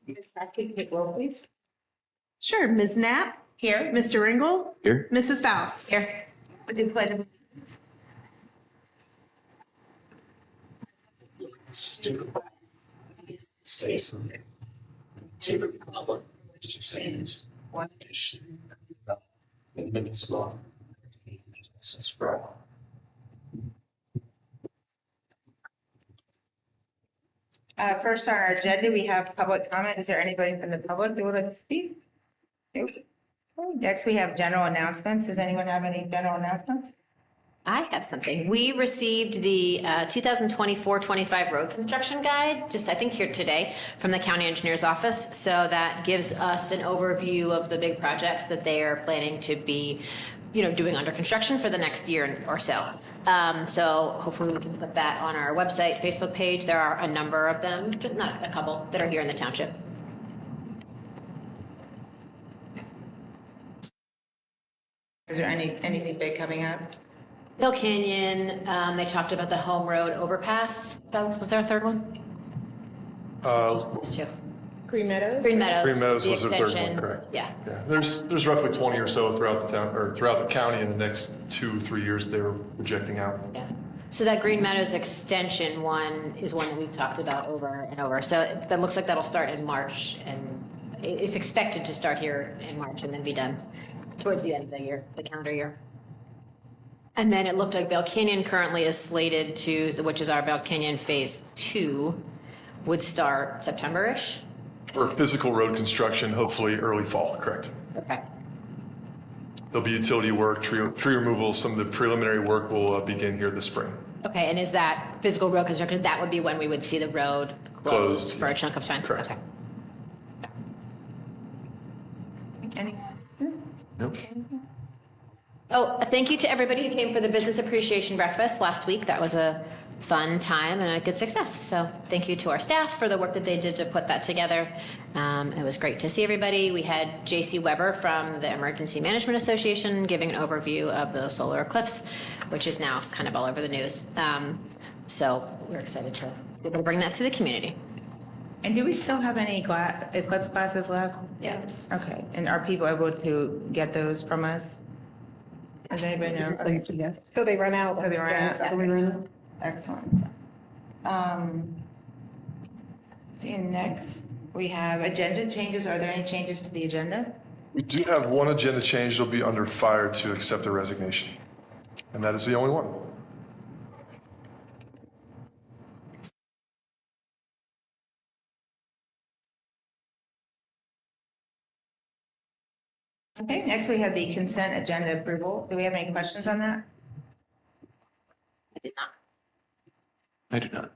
Ms. Patrick, take roll, please. Sure. Ms. Knapp? Here. Mr. Ringel? Here. Mrs. Faust? Here. With the pledge of Say something. To the public, which stands one nation, indivisible, justice for all. First on our agenda, we have public comment. Is there anybody from the public that would like to speak? Nope. Next, we have general announcements. Does anyone have any general announcements? I have something. We received the 2024-25 road construction guide, just I think here today, from the county engineer's office. So that gives us an overview of the big projects that they are planning to be, doing under construction for the next year or so. So hopefully we can put that on our website, Facebook page. There are a number of them, just not a couple, that are here in the township. Is there anything big coming up? Hill Canyon, they talked about the Home Road overpass. Was there a third one? Those two. Green Meadows? Green Meadows. Green Meadows the was the third one, extension. correct. Yeah. Yeah, there's roughly 20 or so throughout the town, or throughout the county in the next 2-3 years they were projecting out. Yeah. So that Green Meadows extension one is one that we've talked about over and over. So that looks like that'll start in March, and it's expected to start here in March and then be done towards the end of the year, the calendar year. And then it looked like Bell Canyon currently is slated to, which is our Bell Canyon Phase 2, would start September-ish. For physical road construction, hopefully early fall, correct? Okay. There'll be utility work, tree removal, some of the preliminary work will begin here this spring. Okay, and is that physical road construction, that would be when we would see the road closed for a chunk of time? Correct. Okay. Any? Nope. Oh, thank you to everybody who came for the Business Appreciation Breakfast last week. That was a fun time and a good success. So thank you to our staff for the work that they did to put that together. It was great to see everybody. We had JC Weber from the Emergency Management Association giving an overview of the solar eclipse, which is now kind of all over the news. So we're excited to be able to bring that to the community. And do we still have any eclipse classes left? Yes. Okay, and are people able to get those from us? Does anybody know? Yes. Till they run out. Till they run out. Till we run out. Excellent. See, next, we have agenda changes. Are there any changes to the agenda? We do have one agenda change. It'll be under fire to accept a resignation. And that is the only one. Okay, next we have the consent agenda approval. Do we have any questions on that? I did not. I do not.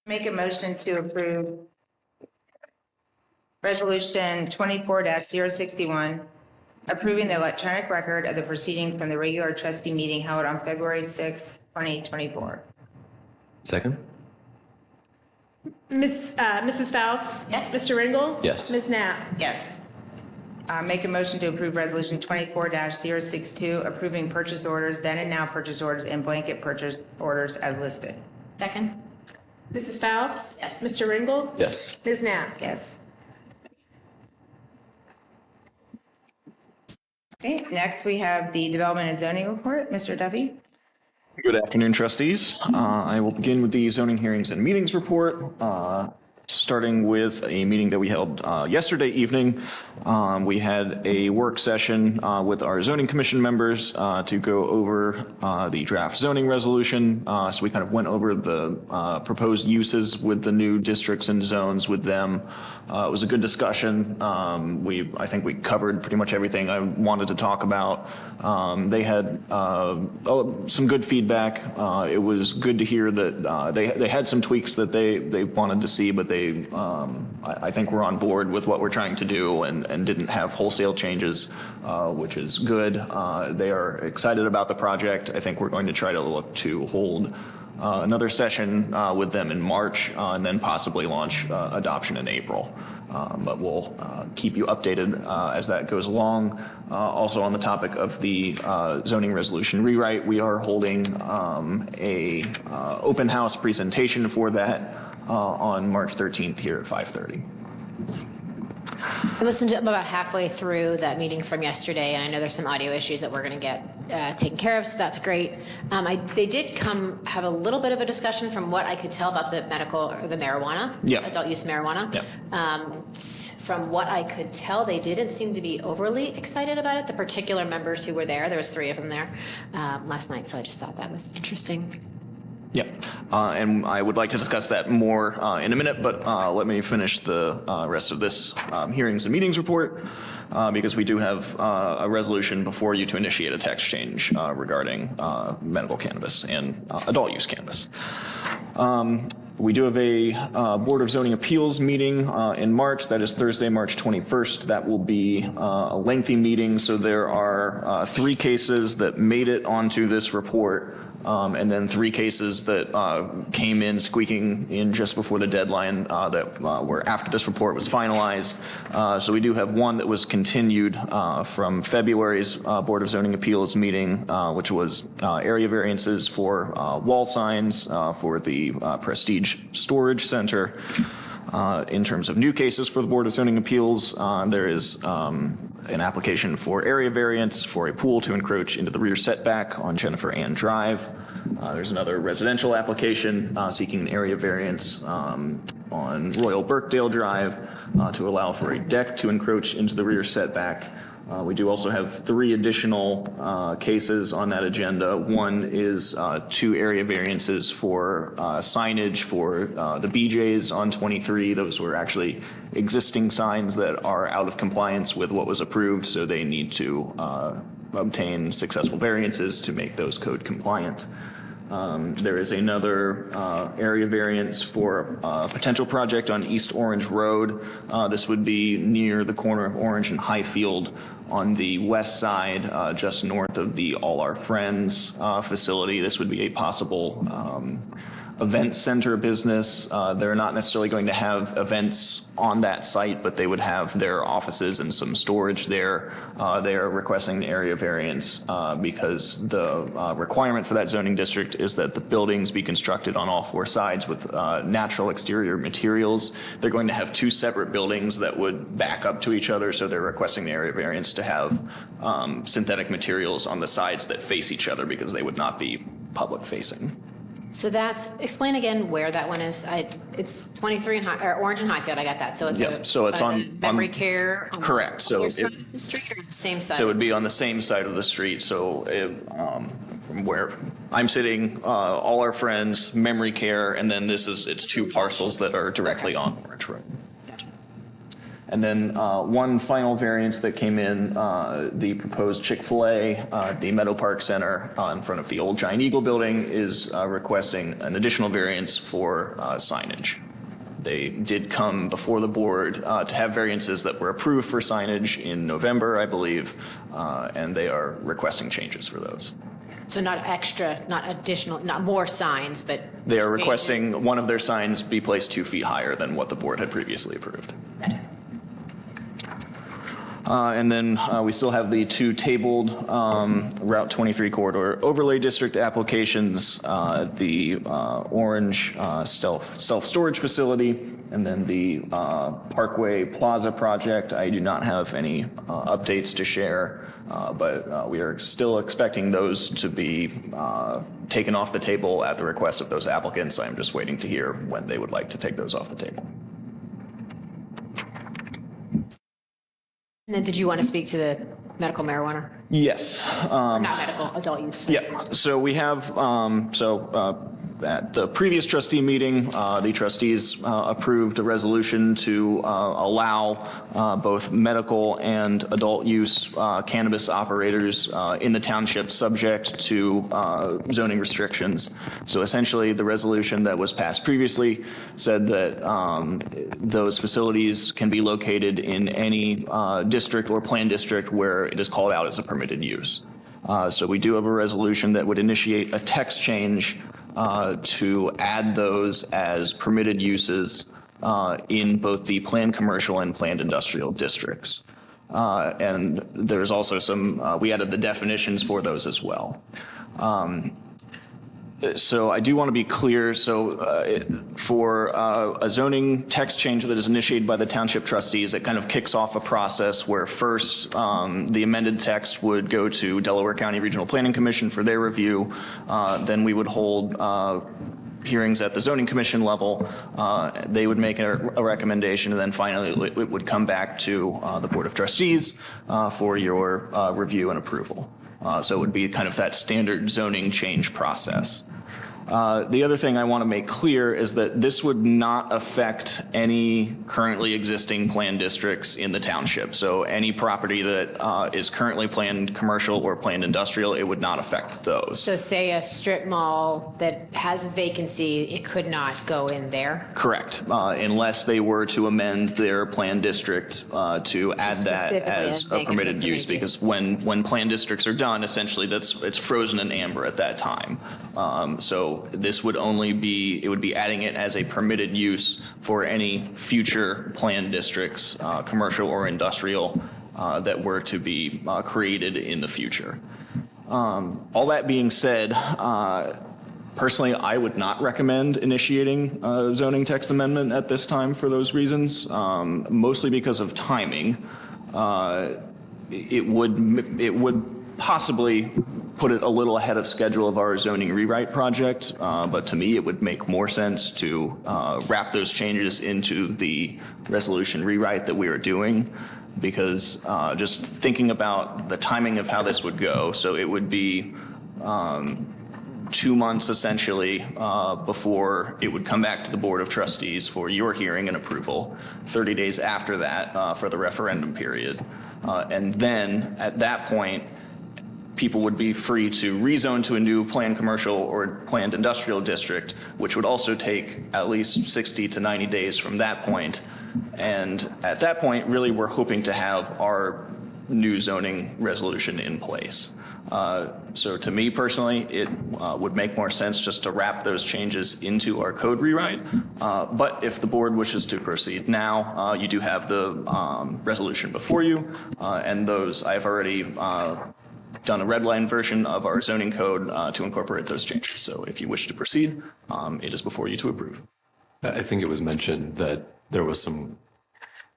Make a motion to approve Resolution 24-061, approving the electronic record of the proceedings from the regular trustee meeting held on February 6, 2024. Second? Mrs. Faust? Yes. Mr. Ringel? Yes. Ms. Knapp? Yes. Make a motion to approve Resolution 24-062, approving purchase orders, then and now purchase orders, and blanket purchase orders as listed. Second? Mrs. Faust? Yes. Mr. Ringel? Yes. Ms. Knapp? Yes. Okay, next we have the Development and Zoning Report. Mr. Duffy? Good afternoon, trustees. I will begin with the zoning hearings and meetings report. Starting with a meeting that we held yesterday evening. We had a work session with our zoning commission members to go over the draft zoning resolution. So we kind of went over the proposed uses with the new districts and zones with them. It was a good discussion. I think we covered pretty much everything I wanted to talk about. They had some good feedback. It was good to hear that they had some tweaks that they wanted to see, but I think we're on board with what we're trying to do and didn't have wholesale changes, which is good. They are excited about the project. I think we're going to try to look to hold another session with them in March and then possibly launch adoption in April. but we'll keep you updated as that goes along. Also on the topic of the zoning resolution rewrite, we are holding a open house presentation for that on March 13th here at 5:30. I listened to about halfway through that meeting from yesterday, and I know there's some audio issues that we're going to get taken care of, so that's great. They did have a little bit of a discussion from what I could tell about the medical or the marijuana, adult use marijuana. From what I could tell, they didn't seem to be overly excited about it. The particular members who were there was 3 of them there last night, so I just thought that was interesting. Yeah, and I would like to discuss that more in a minute, but let me finish the rest of this hearings and meetings report because we do have a resolution before you to initiate a text change regarding medical cannabis and adult use cannabis. We do have a Board of Zoning Appeals meeting in March. That is Thursday, March 21st. That will be a lengthy meeting, so there are 3 cases that made it onto this report. And then 3 cases that came in squeaking in just before the deadline that were after this report was finalized. So we do have one that was continued from February's Board of Zoning Appeals meeting, which was area variances for wall signs for the Prestige Storage Center. In terms of new cases for the Board of Zoning Appeals, there is an application for area variance for a pool to encroach into the rear setback on Jennifer Ann Drive. There's another residential application seeking an area variance on Royal Birkdale Drive to allow for a deck to encroach into the rear setback. We do also have 3 additional cases on that agenda. One is 2 area variances for signage for the BJ's on 23. Those were actually existing signs that are out of compliance with what was approved, so they need to obtain successful variances to make those code compliant. There is another area variance for a potential project on East Orange Road. This would be near the corner of Orange and Highfield on the west side, just north of the All Our Friends facility. This would be a possible event center business. They're not necessarily going to have events on that site, but they would have their offices and some storage there. They are requesting the area variance because the requirement for that zoning district is that the buildings be constructed on all 4 sides with natural exterior materials. They're going to have 2 separate buildings that would back up to each other, so they're requesting the area variance to have synthetic materials on the sides that face each other because they would not be public facing. So explain again where that one is. It's 23 or Orange and Highfield. I got that. So it's on memory care. Correct. So side of the street or the same side? So it would be on the same side of the street. So from where I'm sitting, All Our Friends, memory care, and then it's 2 parcels that are directly on Orange Road. And then one final variance that came in, the proposed Chick-fil-A, the Meadow Park Center in front of the old Giant Eagle building is requesting an additional variance for signage. They did come before the board to have variances that were approved for signage in November, I believe, and they are requesting changes for those. So not extra, not additional, not more signs, but... They are requesting one of their signs be placed 2 feet higher than what the board had previously approved. And then we still have the 2 tabled Route 23 corridor overlay district applications, the Orange self-storage facility, and then the Parkway Plaza project. I do not have any updates to share, but we are still expecting those to be taken off the table at the request of those applicants. I'm just waiting to hear when they would like to take those off the table. And then did you want to speak to the medical marijuana? Yes. Not medical, adult use. Yeah. So we have, at the previous trustee meeting, the trustees approved a resolution to allow both medical and adult use cannabis operators in the township subject to zoning restrictions. So essentially, the resolution that was passed previously said that those facilities can be located in any district or planned district where it is called out as a permitted use. So we do have a resolution that would initiate a text change to add those as permitted uses in both the planned commercial and planned industrial districts. And there's also we added the definitions for those as well. So I do want to be clear. So for a zoning text change that is initiated by the township trustees, it kind of kicks off a process where first the amended text would go to Delaware County Regional Planning Commission for their review. Then we would hold hearings at the zoning commission level. They would make a recommendation, and then finally it would come back to the Board of Trustees for your review and approval. So it would be kind of that standard zoning change process. The other thing I want to make clear is that this would not affect any currently existing planned districts in the township. So any property that is currently planned commercial or planned industrial, it would not affect those. So say a strip mall that has a vacancy, it could not go in there? Correct, unless they were to amend their planned district to add that as a permitted use, because when planned districts are done, essentially it's frozen in amber at that time. So this would only be, it would be adding it as a permitted use for any future planned districts, commercial or industrial, that were to be created in the future. All that being said, personally, I would not recommend initiating a zoning text amendment at this time for those reasons, mostly because of timing. It would possibly put it a little ahead of schedule of our zoning rewrite project, but to me, it would make more sense to wrap those changes into the resolution rewrite that we are doing, because just thinking about the timing of how this would go, so it would be 2 months essentially before it would come back to the Board of Trustees for your hearing and approval, 30 days after that for the referendum period. And then at that point, people would be free to rezone to a new planned commercial or planned industrial district, which would also take at least 60 to 90 days from that point. And at that point, really, we're hoping to have our new zoning resolution in place. So to me personally, it would make more sense just to wrap those changes into our code rewrite. But if the board wishes to proceed now, you do have the resolution before you, and those I've already done a red line version of our zoning code to incorporate those changes. So if you wish to proceed, it is before you to approve. I think it was mentioned that there was some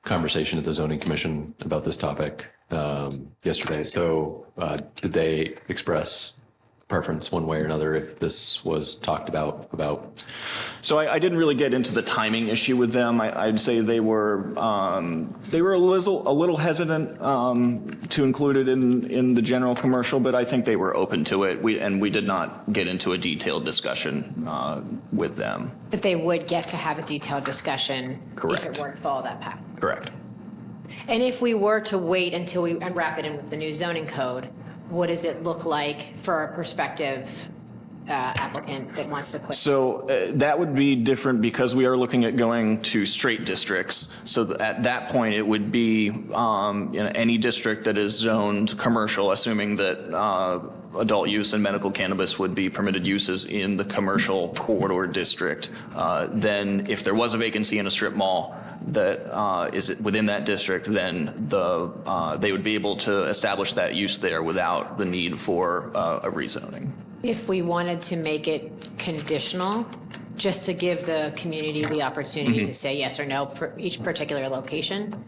conversation at the zoning commission about this topic yesterday. So did they express preference one way or another if this was talked about? So I didn't really get into the timing issue with them. I'd say they were a little hesitant to include it in the general commercial, but I think they were open to it. We did not get into a detailed discussion with them. But they would get to have a detailed discussion Correct. if it were to follow that path. Correct. And if we were to wait until we wrap it in with the new zoning code, what does it look like for a prospective applicant that wants to quit? So that would be different because we are looking at going to straight districts. So at that point, it would be any district that is zoned commercial, assuming that adult use and medical cannabis would be permitted uses in the commercial corridor district. Then if there was a vacancy in a strip mall that is within that district, then they would be able to establish that use there without the need for a rezoning. If we wanted to make it conditional, just to give the community the opportunity to say yes or no for each particular location,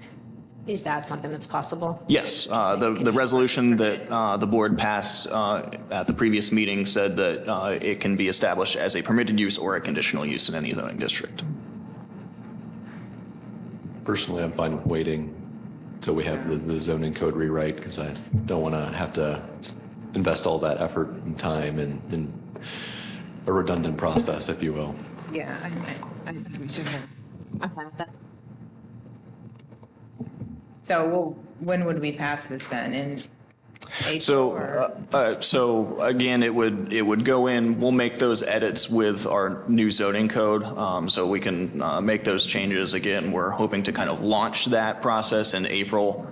is that something that's possible? Yes, the resolution that the board passed at the previous meeting said that it can be established as a permitted use or a conditional use in any zoning district. Personally, I'm fine with waiting until we have the zoning code rewrite, because I don't want to have to invest all that effort and time in a redundant process, if you will. Yeah, I'm fine with that. So when would we pass this then? April So, or- so again, it would go in, we'll make those edits with our new zoning code, so we can make those changes. Again, we're hoping to kind of launch that process in April.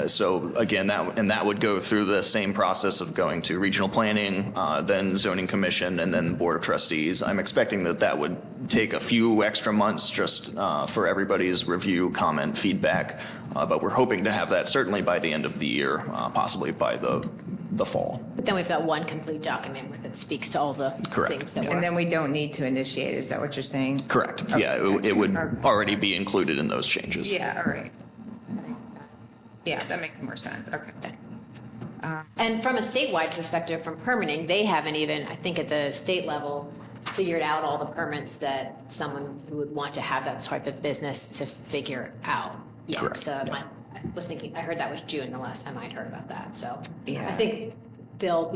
So again, that would go through the same process of going to regional planning, then zoning commission, and then board of trustees. I'm expecting that would take a few extra months just for everybody's review, comment, feedback. But we're hoping to have that certainly by the end of the year, possibly by the fall. But then we've got one complete document that speaks to all the Correct. things that And were. then we don't need to initiate, is that what you're saying? Correct. Yeah, it would already be included in those changes. Yeah, all right. Yeah, that makes more sense, okay. And from a statewide perspective, from permitting, they haven't even, I think at the state level, figured out all the permits that someone who would want to have that type of business to figure out. Yeah, Correct. so I was thinking, I heard that was June the last time I'd heard about that, so. Yeah. I think they'll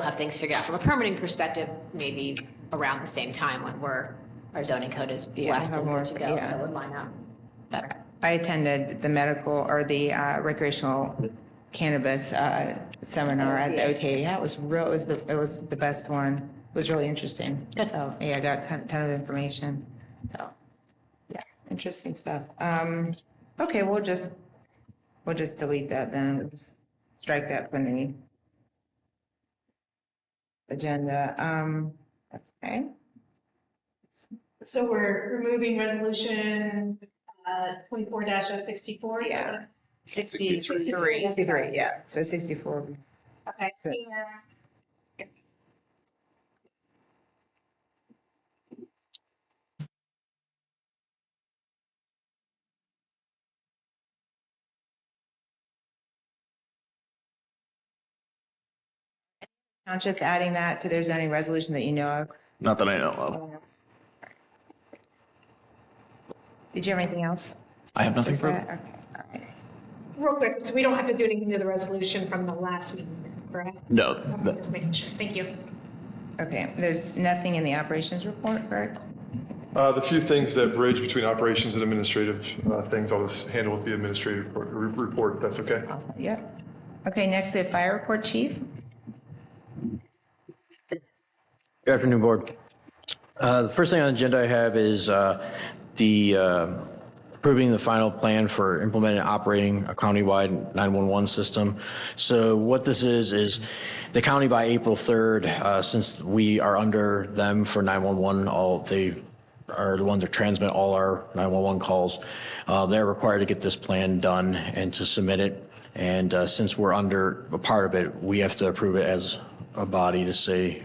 have things figured out from a permitting perspective, maybe around the same time when our zoning code is last have and more, more to go, yeah. so it would line up better. I attended the medical or the recreational cannabis seminar at the OTA. Yeah, it was the best one. It was really interesting. Good. So, yeah, I got a ton of information. So, yeah, interesting stuff. Okay, we'll just delete that then. We'll just strike that from the agenda. Okay. So we're removing resolution 24-064? Yeah. 63. 63, yeah. So 64. Okay. Good. Townships adding that to their zoning resolution that you know of? Not that I know of. Did you have anything else? I have nothing Just further. that? Okay, all right. Real quick, so we don't have to do anything to the resolution from the last meeting, correct? No. Okay, just making sure. Thank you. Okay, there's nothing in the operations report, correct? The few things that bridge between operations and administrative things, I'll just handle with the administrative report, if that's okay? Awesome. Yep. Okay, next to fire report, chief. Good afternoon, Board. The first thing on the agenda I have is approving the final plan for implementing and operating a countywide 911 system. So what this is the county by April 3rd, since we are under them for 911, they are the ones that transmit all our 911 calls. They're required to get this plan done and to submit it. And since we're under a part of it, we have to approve it as a body to say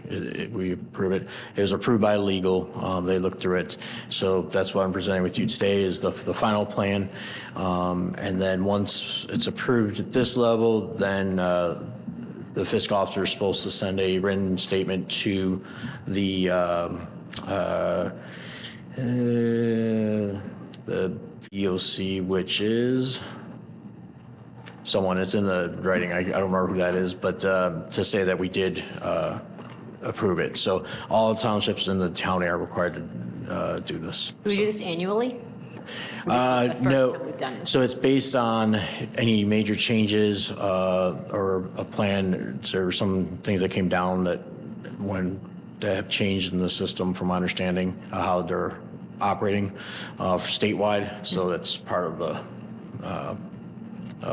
we approve it. It was approved by legal. They looked through it. So that's what I'm presenting with you today is the final plan. And then once it's approved at this level, then the fiscal officer is supposed to send a written statement to the EOC, which is someone, it's in the writing, I don't remember who that is, but to say that we did approve it. So all townships in the county are required to do this. Do we do this annually? The first No, time we've done this. so it's based on any major changes or a plan. There were some things that came down that have changed in the system from my understanding, how they're operating statewide. So that's part of the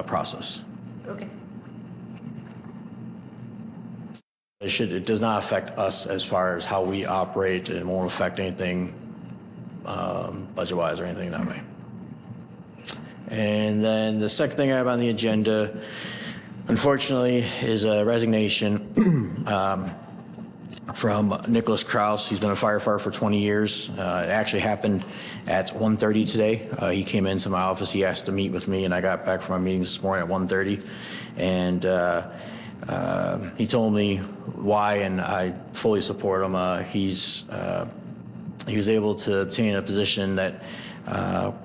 process. Okay. It does not affect us as far as how we operate. It won't affect anything budget-wise or anything that way. And then the second thing I have on the agenda, unfortunately, is a resignation from Nicholas Kraus. He's been a firefighter for 20 years. It actually happened at 1:30 today. He came into my office. He asked to meet with me, and I got back from my meetings this morning at 1:30. And he told me why, and I fully support him. He was able to obtain a position that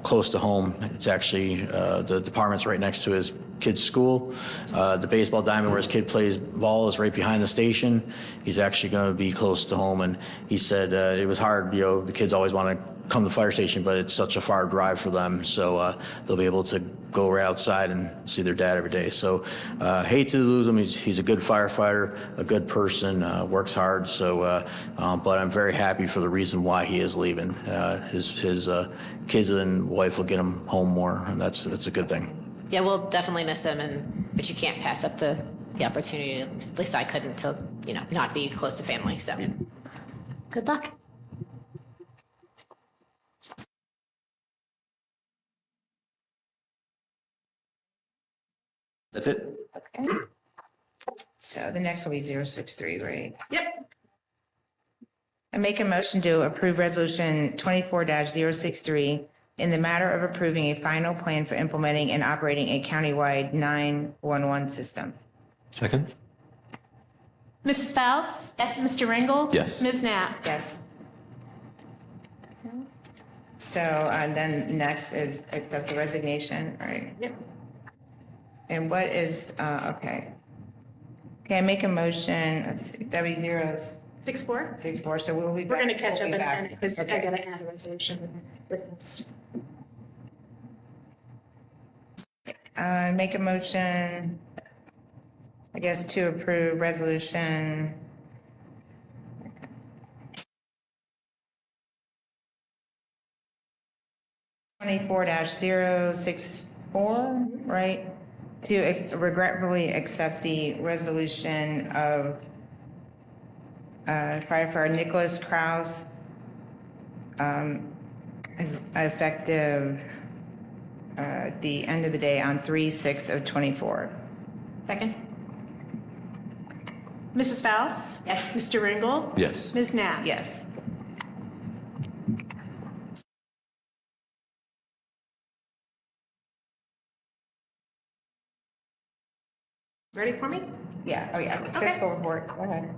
close to home. It's actually, the department's right next to his kid's school. The baseball diamond where his kid plays ball is right behind the station. He's actually going to be close to home. And he said it was hard, the kids always want to come to the fire station, but it's such a far drive for them. So they'll be able to go right outside and see their dad every day. So hate to lose him. He's a good firefighter, a good person, works hard. So, but I'm very happy for the reason why he is leaving. His kids and wife will get him home more, and that's a good thing. Yeah, we'll definitely miss him, but you can't pass up the opportunity. At least I couldn't, to not be close to family. So, good luck. That's it. Okay. So the next will be 063, right? Yep. I make a motion to approve resolution 24-063 in the matter of approving a final plan for implementing and operating a countywide 911 system. Second? Mrs. Faust? Yes. Mr. Ringel? Yes. Ms. Knapp? Yes. So then next is accept the resignation, right? Yep. And what is, okay. Okay, I make a motion, let's see, W064, 6-4? so we'll be back. We're going to catch we'll up be in a back. minute because I Okay. got to add a resolution with this. Make a motion, I guess, to approve resolution 24-064, right? To regretfully accept the resolution of firefighter Nicholas Kraus is effective the end of the day on 3/6/24. Second. Mrs. Faust? Yes. Mr. Ringel? Yes. Ms. Knapp? Yes. Ready for me? Yeah, oh yeah, Okay. fiscal report, go ahead.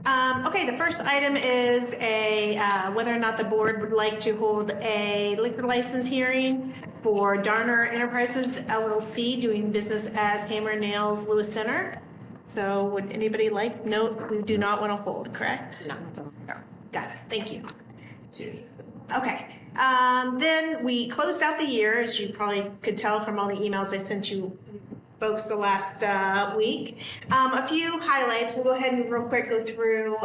Okay, the first item is whether or not the board would like to hold a liquor license hearing for Darner Enterprises LLC doing business as Hammer Nails Lewis Center. So would anybody note we do not want to hold, correct? No. Got it, thank you. Okay, then we closed out the year, as you probably could tell from all the emails I sent you folks the last week. A few highlights, we'll go ahead and real quick go through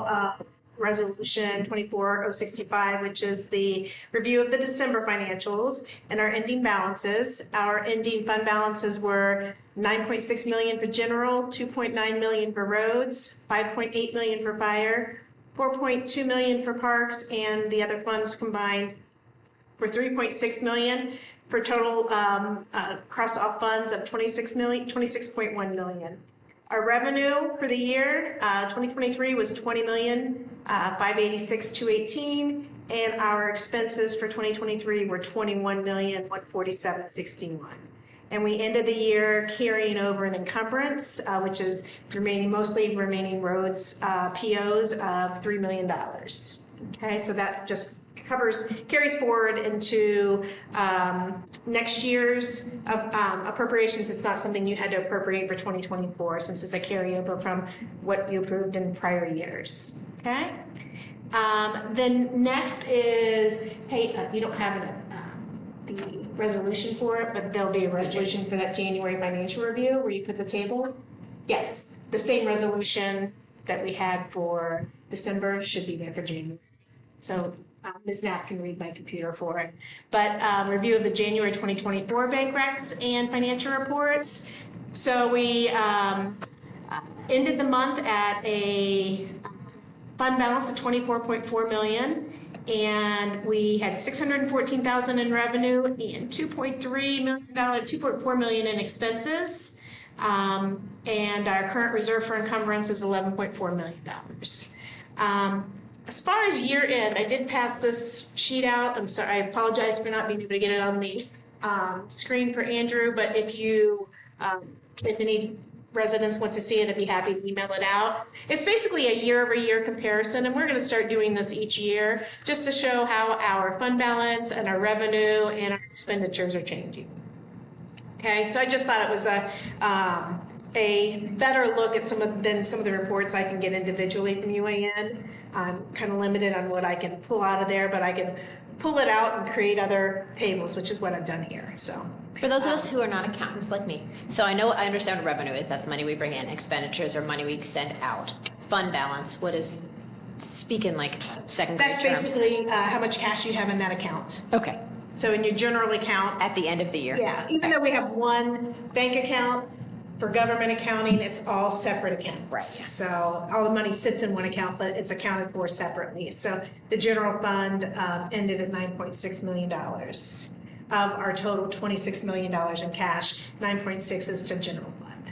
Resolution 24065, which is the review of the December financials and our ending balances. Our ending fund balances were 9.6 million for general, 2.9 million for roads, 5.8 million for fire, 4.2 million for parks, and the other funds combined for 3.6 million for total cross-off funds of 26.1 million. Our revenue for the year 2023 was 20,586,218, and our expenses for 2023 were 21,147,061. And we ended the year carrying over an encumbrance, which is mostly remaining roads POs of $3 million. Okay, so that just carries forward into next year's appropriations. It's not something you had to appropriate for 2024 since it's a carryover from what you approved in prior years. Okay. Then next is, hey, you don't have the resolution for it, but there'll be a resolution for that January financial review where you put the table. Yes, the same resolution that we had for December should be there for January. So Ms. Knapp can read my computer for it. But review of the January 2024 bank recs and financial reports. So we ended the month at a fund balance of 24.4 million. And we had 614,000 in revenue and $2.4 million in expenses. And our current reserve for encumbrance is $11.4 million. As far as year end, I did pass this sheet out. I'm sorry, I apologize for not being able to get it on the screen for Andrew, but if any residents want to see it, I'd be happy to email it out. It's basically a year-over-year comparison, and we're going to start doing this each year just to show how our fund balance and our revenue and our expenditures are changing. Okay, so I just thought it was a better look at than some of the reports I can get individually from UAN. I'm kind of limited on what I can pull out of there, but I can pull it out and create other tables, which is what I've done here. So For those of us who are not accountants like me, so I understand what revenue is. That's money we bring in. Expenditures are money we extend out. Fund balance, what is, speaking like second grade that's terms? basically how much cash you have in that account. Okay, So in your general account, at the end of the year. yeah, even though we have one bank account, for government accounting, it's all separate accounts. Right. So all the money sits in one account, but it's accounted for separately. So the general fund ended at $9.6 million. Of our total $26 million in cash, 9.6 is to general fund.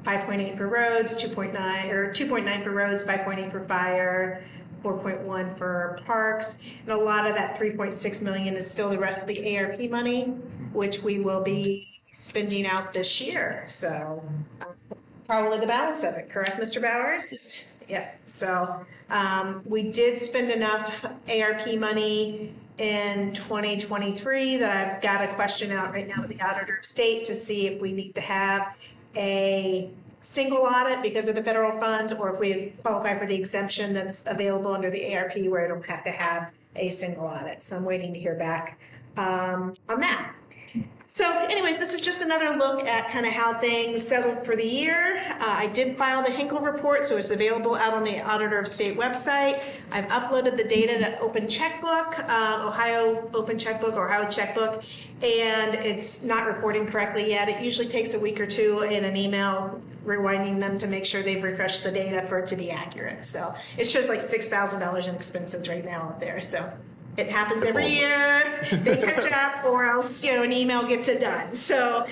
5.8 for roads, 2.9 for roads, 5.8 for fire, 4.1 for parks. And a lot of that 3.6 million is still the rest of the ARP money, which we will be spending out this year. So probably the balance of it, correct, Mr. Bowers? Yeah. So we did spend enough ARP money in 2023 that I've got a question out right now with the Auditor of State to see if we need to have a single audit because of the federal funds, or if we qualify for the exemption that's available under the ARP where I don't have to have a single audit. So I'm waiting to hear back on that. So anyways, this is just another look at kind of how things settled for the year. I did file the Hinkle report, so it's available out on the Auditor of State website. I've uploaded the data to Open Checkbook, Ohio Open Checkbook, or Ohio Checkbook, and it's not reporting correctly yet. It usually takes a week or two in an email rewinding them to make sure they've refreshed the data for it to be accurate. So it shows like $6,000 in expenses right now up there. So it happens every year. They catch up, or else an email gets it done. So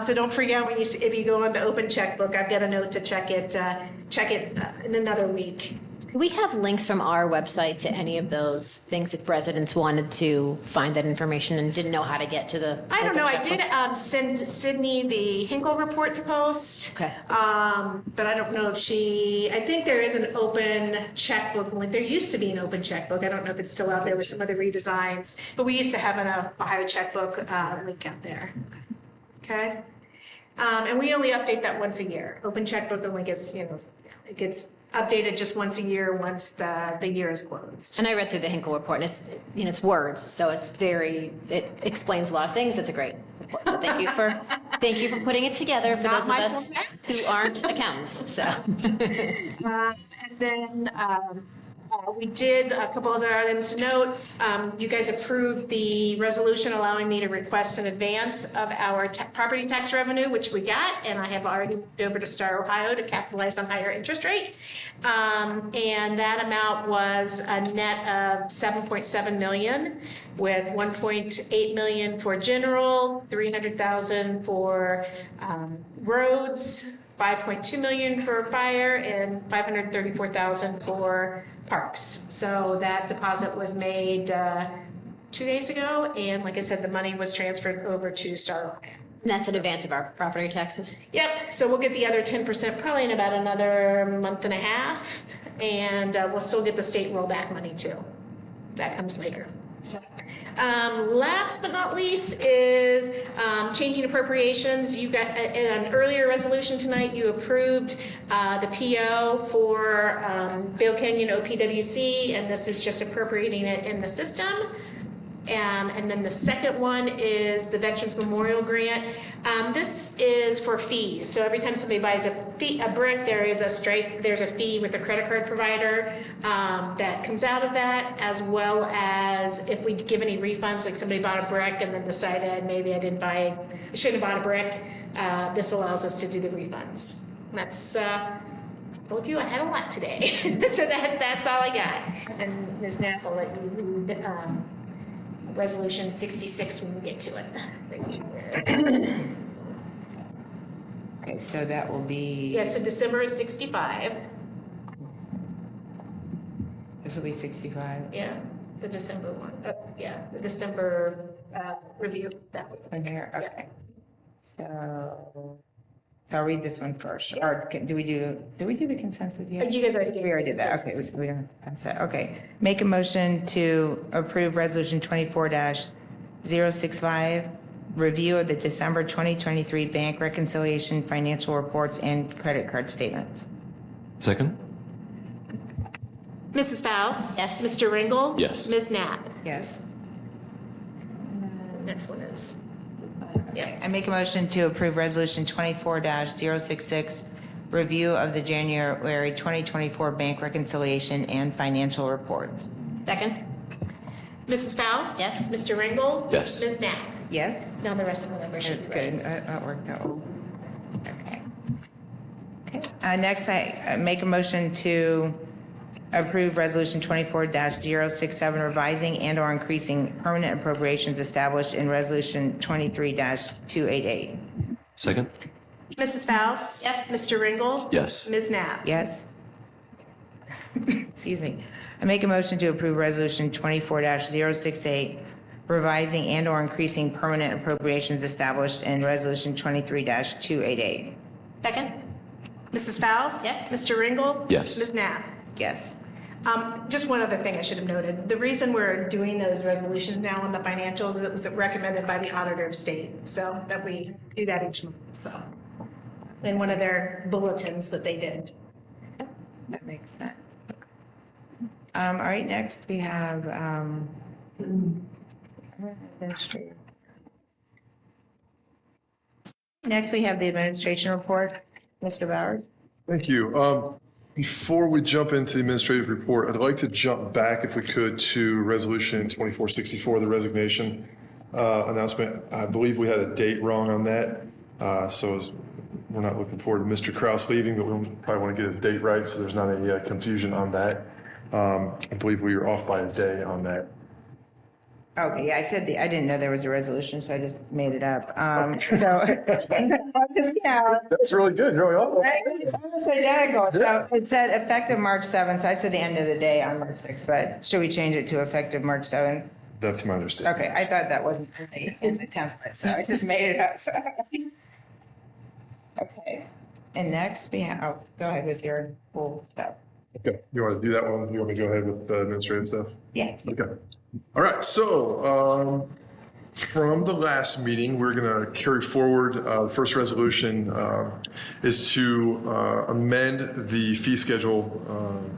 so don't freak out when if you go onto Open Checkbook. I've got a note to check it in another week. Do we have links from our website to any of those things if residents wanted to find that information and didn't know how to get to the? I don't know. I Open did Checkbook? send Sydney the Hinkle report to post. Okay. But I don't know if I think there is an Open Checkbook link. There used to be an Open Checkbook. I don't know if it's still out there with some other redesigns, but we used to have an Ohio Checkbook link out there. Okay. And we only update that once a year. Open Checkbook only gets, it gets updated just once a year once the year is closed. And I read through the Hinkle report, and it's words, so it explains a lot of things. It's a great report. So thank you for putting it together for Not those of my us format. who aren't accountants. So And then we did a couple other items to note. You guys approved the resolution allowing me to request an advance of our property tax revenue, which we got, and I have already moved over to Star Ohio to capitalize on higher interest rate. And that amount was a net of $7.7 million, with $1.8 million for general, $300,000 for roads, $5.2 million for fire, and $534,000 for parks. So that deposit was made 2 days ago, and like I said, the money was transferred over to Star Ohio. and that's in advance of our property taxes. Yep, so we'll get the other 10% probably in about another month and a half, and we'll still get the state rollback money too. That comes later. So, last but not least is changing appropriations. You got in an earlier resolution tonight, you approved the PO for Vail Canyon OPWC, and this is just appropriating it in the system. And then the second one is the Veterans Memorial Grant. This is for fees. So every time somebody buys a brick, there's a fee with the credit card provider that comes out of that, as well as if we give any refunds, like somebody bought a brick and then decided maybe I shouldn't have bought a brick. This allows us to do the refunds. That's told you I had a lot today. So that's all I got. And Ms. Knapp will let you read Resolution 66 when we get to it. Okay, so that will be. Yeah, so December is 65. This will be 65. Yeah, the December one. Yeah, the December review. That was On here, Yeah. okay. So So I'll read this one first, or do we do the consensus yet? You guys already did. We already did that, okay, we don't, that's it, okay. Make a motion to approve Resolution 24-065, review of the December 2023 bank reconciliation, financial reports, and credit card statements. Second? Mrs. Faust? Yes. Mr. Ringel? Yes. Ms. Knapp? Yes. Next one is. Yeah, I make a motion to approve Resolution 24-066, review of the January 2024 bank reconciliation and financial reports. Second? Mrs. Faust? Yes. Mr. Ringel? Yes. Ms. Knapp? Yes? Now the rest of the membership. That's good. That worked out. Okay. Okay. Next, I make a motion to approve Resolution 24-067, revising and/or increasing permanent appropriations established in Resolution 23-288. Second? Mrs. Faust? Yes. Mr. Ringel? Yes. Ms. Knapp? Yes? Excuse me. I make a motion to approve Resolution 24-068, revising and/or increasing permanent appropriations established in Resolution 23-288. Second? Mrs. Faust? Yes. Mr. Ringel? Yes. Ms. Knapp? Yes. Just one other thing I should have noted. The reason we're doing those resolutions now on the financials is it was recommended by the Auditor of State, so that we do that each month, so. In one of their bulletins that they did. That makes sense. All right, next we have administrator. Next, we have the administration report. Mr. Bowers? Thank you. Before we jump into the administrative report, I'd like to jump back, if we could, to Resolution 2464, the resignation announcement. I believe we had a date wrong on that, we're not looking forward to Mr. Kraus leaving, but we probably want to get his date right so there's not any confusion on that. I believe we were off by a day on that. Okay, yeah, I said I didn't know there was a resolution, so I just made it up. So, yeah. That's really good. You're really on. It's almost identical. So it said effective March 7th, so I said the end of the day on March 6th, but should we change it to effective March 7th? That's my understanding. Okay, I thought that wasn't in the template, so I just made it up. Okay, and next we have, go ahead with your full stuff. Okay, you want to do that one? You want me to go ahead with the administrative stuff? Yeah. Okay. All right. So from the last meeting, we're going to carry forward. The first resolution is to amend the fee schedule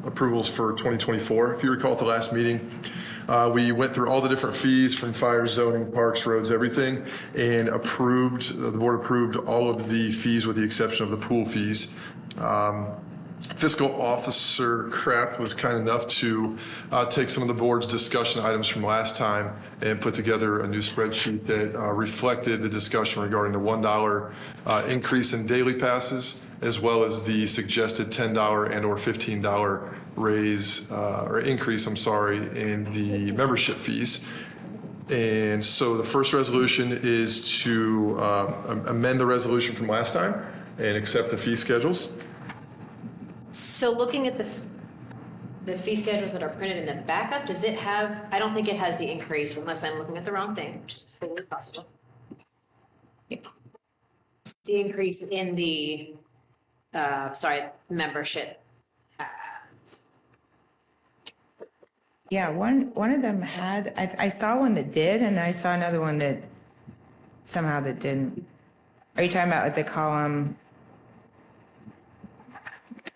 approvals for 2024. If you recall at the last meeting, we went through all the different fees from fire, zoning, parks, roads, everything, and the board approved all of the fees with the exception of the pool fees. Fiscal Officer Kraft was kind enough to take some of the board's discussion items from last time and put together a new spreadsheet that reflected the discussion regarding the $1 increase in daily passes, as well as the suggested $10 and or $15 raise or increase, in the membership fees. And so the first resolution is to amend the resolution from last time and accept the fee schedules. So looking at the fee schedules that are printed in the backup, does it have, I don't think it has the increase unless I'm looking at the wrong thing, which is totally possible. The increase in the, membership. Yeah, one of them had, I saw one that did, and then I saw another one that somehow that didn't. Are you talking about with the column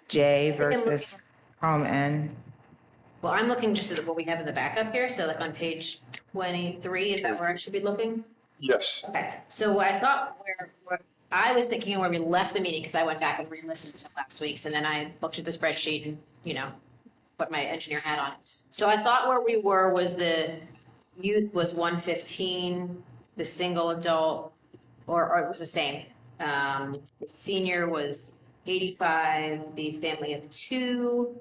J versus column N? Well, I'm looking just at what we have in the backup here. So like on page 23, is that where I should be looking? Yes. Okay. So what I thought where I was thinking where we left the meeting, because I went back and re-listened to last week's, and then I looked at the spreadsheet and, put my engineer hat on. So I thought where we were was the youth was 115, the single adult, or it was the same. The senior was 85, the family of 2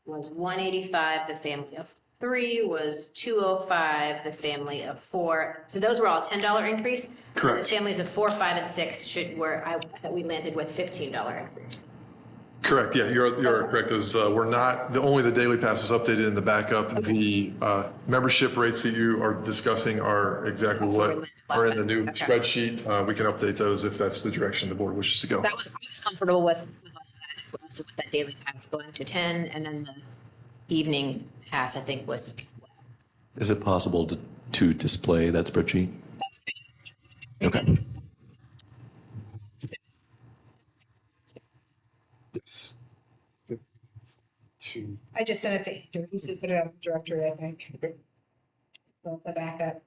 was 185, the family of 3 was 205, the family of 4. So those were all $10 increase. Correct. The families of 4, 5, and 6 we landed with $15 increase. Correct, yeah, you're correct, as we're not, only the daily pass is updated in the backup. The membership rates that you are discussing are exactly what are in the new spreadsheet. We can update those if that's the direction the board wishes to go. I was comfortable with that daily pass going to 10, and then the evening pass, I think, was. Is it possible to display that spreadsheet? Okay. Yes. I just sent it to Andrew. He's going to put it on the directory, I think. So the backup.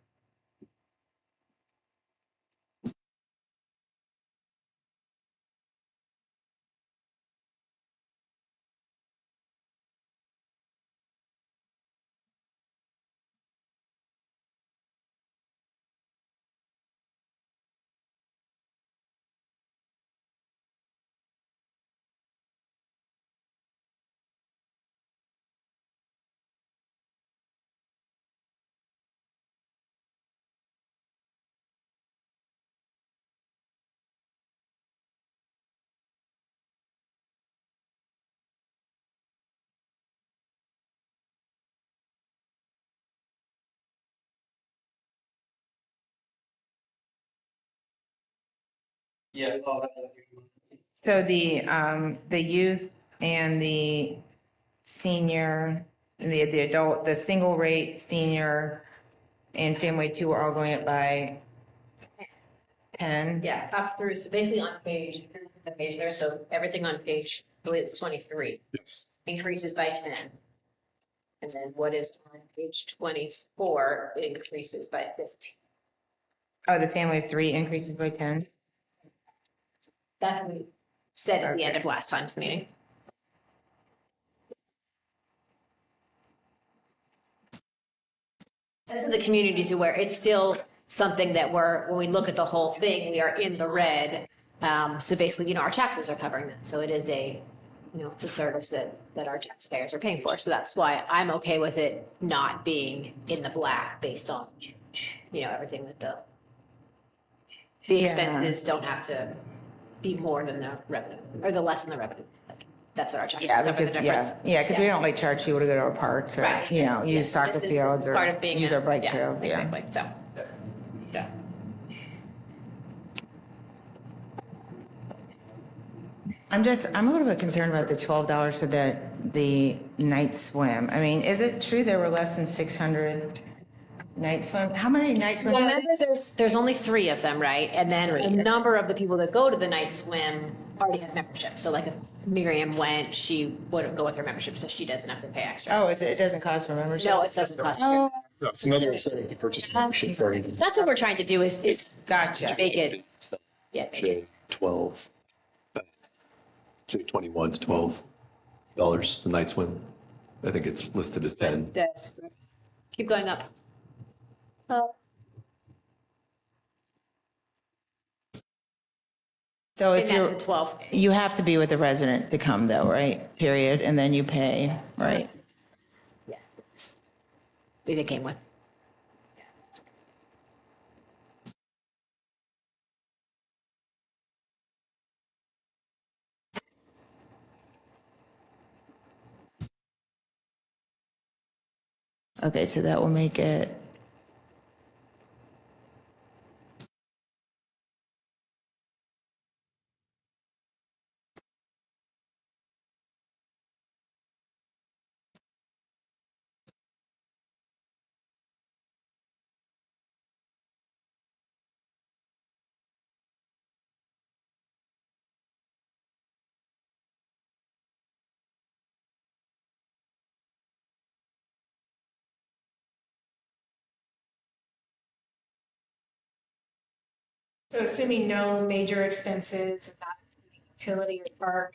So the youth and the senior, the adult, the single rate senior and family two are all going up by 10. Yeah, up through, so basically on the page there, so everything on page, it's 23, Yes. increases by 10. And then what is on page 24 increases by 15. Oh, the family of three increases by 10. That's what we said at the end of last time's meeting. And so the community's aware, it's still something that when we look at the whole thing, we are in the red. So basically, our taxes are covering that. So it is it's a service that our taxpayers are paying for. So that's why I'm okay with it not being in the black based on, everything that the expenses don't have to be more than the revenue or the less than the revenue. That's what our taxes cover the difference. Because we don't like charge people to go to our parks or, Right. Use soccer This is fields or part of being use our bike trail. Exactly. So, yeah. I'm a little bit concerned about the $12 for the night swim. I mean, is it true there were less than 600 night swim? How many night swims? Well, remember, there's only 3 of them, right? And then a number of the people that go to the night swim already have membership. So like if Miriam went, she would go with her membership, so she doesn't have to pay extra. Oh, it doesn't cost for membership? No, it doesn't cost. Oh, That's another incentive to purchase membership for you. So that's what we're trying to do is gotcha. make it, make it. 12, 21 to $12 the night swim. I think it's listed as 10. Keep going up. Oh. So if And that's you're, at 12. you have to be with a resident to come though, right? Period. And then you pay, right? Yeah. They came with. Okay, so that will make it. So assuming no major expenses, not utility or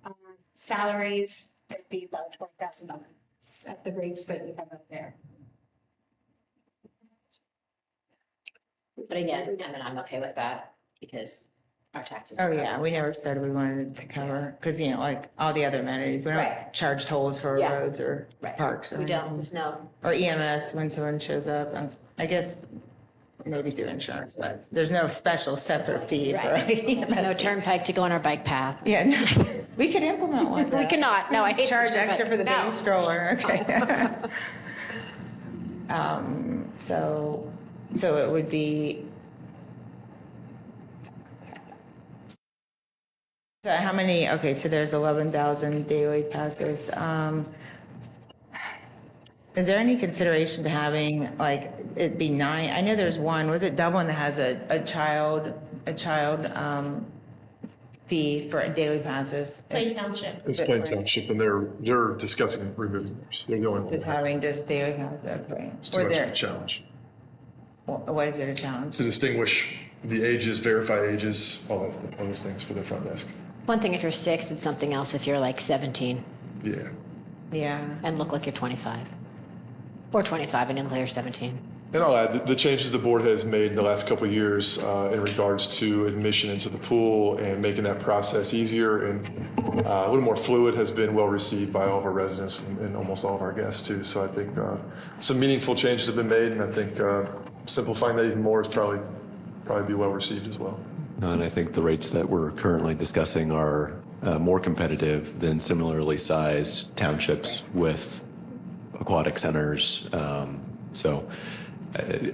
park, salaries, it'd be about $12,000 at the rates that you have up there. But again, I'm okay with that because our taxes. Oh, yeah, we never said we wanted to cover, because, like all the other amenities, we don't Right. charge tolls for Yeah. roads or Right. parks. We don't, there's no. Or EMS when someone shows up. I guess maybe through insurance, but there's no special separate fee for Right. EMS. There's no turnpike to go on our bike path. Yeah, no. We could implement one. We cannot. No, I hate Charge to, but extra for the no. baby stroller. Okay. So it would be. So how many? Okay, so there's 11,000 daily passes. Is there any consideration to having like it be 9? I know there's one. Was it Dublin that has a child fee for daily passes? Plain Township. It's Plain Township, and they're discussing removing theirs. They're going Just having just daily passes, okay. It's too Or much of there, a challenge. what is it a challenge? To distinguish the ages, verify ages, all those things for the front desk. One thing if you're 6, it's something else if you're like 17 Yeah. Yeah. and look like you're 25. Or 25 and you're 17. And I'll add, the changes the board has made in the last couple of years in regards to admission into the pool and making that process easier and a little more fluid has been well received by all of our residents and almost all of our guests too. So I think some meaningful changes have been made, and I think simplifying that even more is probably be well received as well. And I think the rates that we're currently discussing are more competitive than similarly sized townships with aquatic centers.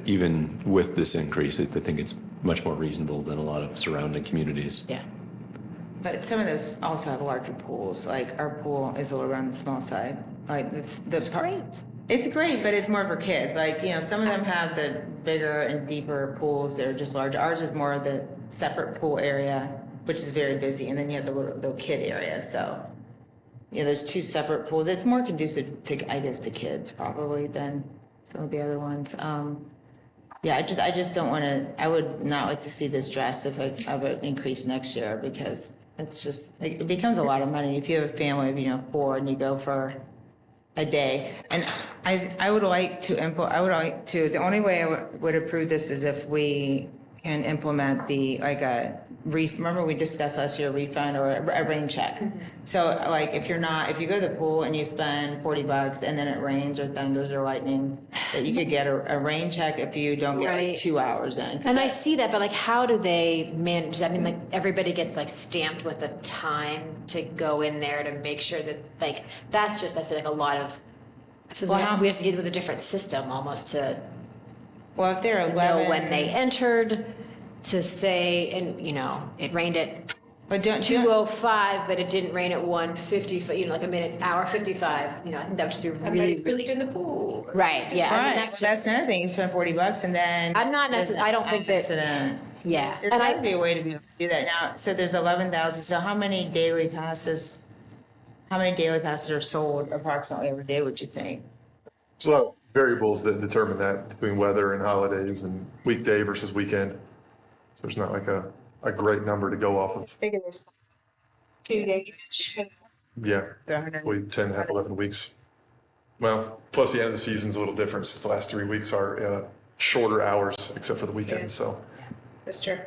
Even with this increase, I think it's much more reasonable than a lot of surrounding communities. Yeah. But some of those also have larger pools. Like our pool is a little on the small side. Like it's great. It's great, but it's more for kids. Like, some of them have the bigger and deeper pools. They're just larger. Ours is more of the separate pool area, which is very busy. And then you have the little kid area. So, there's 2 separate pools. It's more conducive to, I guess, to kids probably than some of the other ones. I just don't want to, I would not like to see this drastic of an increase next year because it's just, it becomes a lot of money. If you have a family of 4 and you go for a day. And I would like to the only way I would approve this is if we can implement remember we discussed last year, refund or a rain check. So like if you go to the pool and you spend $40 and then it rains or thunders or lightning, that you could get a rain check if you don't get like 2 hours in. And I see that, but like, how do they manage that? I mean, like, everybody gets like stamped with the time to go in there to make sure that, like, that's just, I feel like a lot of, we have to get with a different system almost to Well, if they're 11. know when they entered, to say, and, it rained at But don't 2:05, but it didn't rain at 1:50, like hour 55, I think that would just be really, Really good in the pool. right, yeah. I mean, Right, that's another thing. You spend $40 and then I'm not necessarily, I don't think that, accident. yeah. There's And got to be a way to be able to do that now. So there's 11,000. So how many daily passes are sold approximately every day, would you think? There's a lot of variables that determine that between weather and holidays and weekday versus weekend. So there's not like a great number to go off of. I figure there's 2 days. Yeah, we 10 and a half, 11 weeks. Well, plus the end of the season's a little different since the last 3 weeks are shorter hours except for the weekends. So That's true.